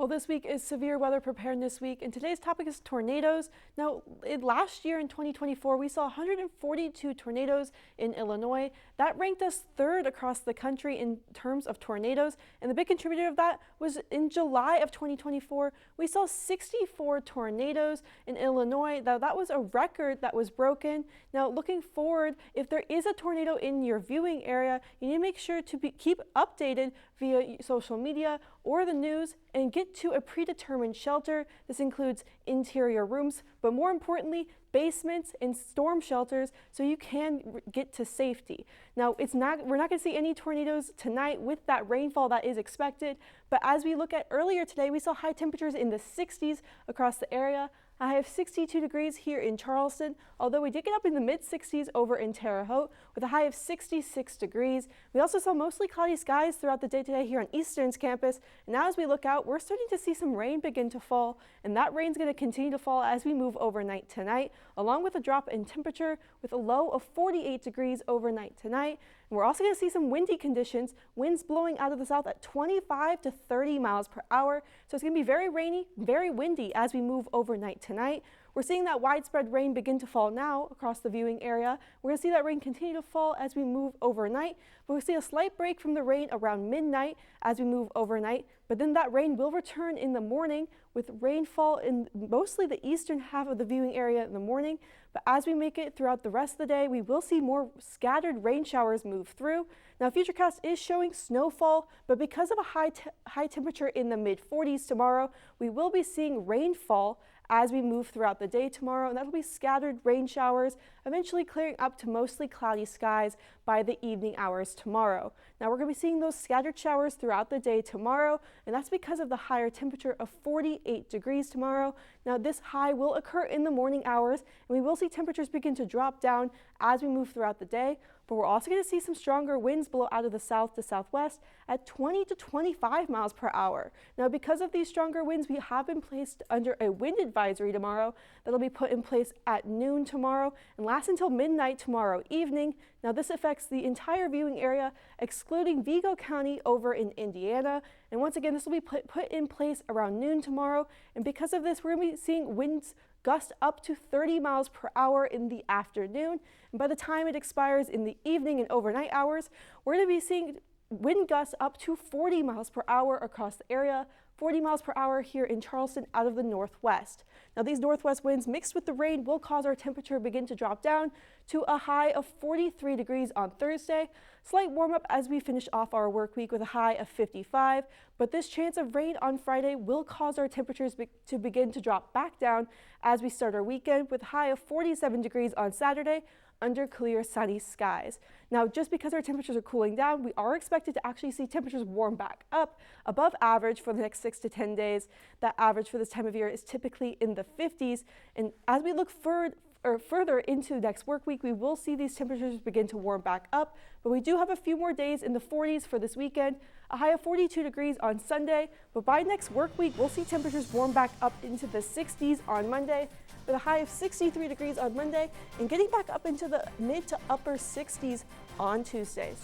Well, this week is Severe Weather Preparedness Week, and today's topic is tornadoes. Now, last year in 2024, we saw 142 tornadoes in Illinois. That ranked us third across the country in terms of tornadoes, and the big contributor of that was in July of 2024, we saw 64 tornadoes in Illinois. Now, that was a record that was broken. Now, looking forward, if there is a tornado in your viewing area, you need to make sure to keep updated via social media or the news and get to a predetermined shelter. This includes interior rooms, but more importantly, basements and storm shelters so you can get to safety. Now, we're not going to see any tornadoes tonight with that rainfall that is expected, but as we look at earlier today, we saw high temperatures in the 60s across the area. I have 62 degrees here in Charleston, although we did get up in the mid-60s over in Terre Haute with a high of 66 degrees. We also saw mostly cloudy skies throughout the day today here on Eastern's campus. And now as we look out, we're starting to see some rain begin to fall, and that rain's going to continue to fall as we move overnight tonight, along with a drop in temperature with a low of 48 degrees overnight tonight. And we're also going to see some windy conditions, winds blowing out of the south at 25 to 30 miles per hour. So it's going to be very rainy, very windy as we move overnight tonight. We're seeing that widespread rain begin to fall now across the viewing area. We're going to see that rain continue to fall as we move overnight, but we'll see a slight break from the rain around midnight as we move overnight. But then that rain will return in the morning with rainfall in mostly the eastern half of the viewing area in the morning. But as we make it throughout the rest of the day, we will see more scattered rain showers move through. Now, Futurecast is showing snowfall, but because of a high temperature in the mid-40s tomorrow, we will be seeing rainfall as we move throughout the day tomorrow, and that'll be scattered rain showers, eventually clearing up to mostly cloudy skies by the evening hours tomorrow. Now, we're going to be seeing those scattered showers throughout the day tomorrow, and that's because of the higher temperature of 48 degrees tomorrow. Now, this high will occur in the morning hours, and we will see temperatures begin to drop down as we move throughout the day. But we're also going to see some stronger winds blow out of the south to southwest at 20 to 25 miles per hour. Now, because of these stronger winds, we have been placed under a wind advisory tomorrow that'll be put in place at noon tomorrow and last until midnight tomorrow evening. Now, this affects the entire viewing area, excluding Vigo County over in Indiana. And once again, this will be put in place around noon tomorrow. And because of this, we're going to be seeing winds gust up to 30 miles per hour in the afternoon. And by the time it expires in the evening and overnight hours, we're going to be seeing wind gusts up to 40 miles per hour across the area, 40 miles per hour here in Charleston out of the northwest. Now, these northwest winds mixed with the rain will cause our temperature to begin to drop down to a high of 43 degrees on Thursday. Slight warm up as we finish off our work week with a high of 55, but this chance of rain on Friday will cause our temperatures to begin to drop back down as we start our weekend with a high of 47 degrees on Saturday under clear sunny skies. Now, just because our temperatures are cooling down, we are expected to actually see temperatures warm back up above average for the next 6 to 10 days. That average for this time of year is typically in the 50s. And as we look further into next work week, we will see these temperatures begin to warm back up, but we do have a few more days in the 40s for this weekend, a high of 42 degrees on Sunday, but by next work week, we'll see temperatures warm back up into the 60s on Monday, with a high of 63 degrees on Monday, and getting back up into the mid to upper 60s on Tuesday.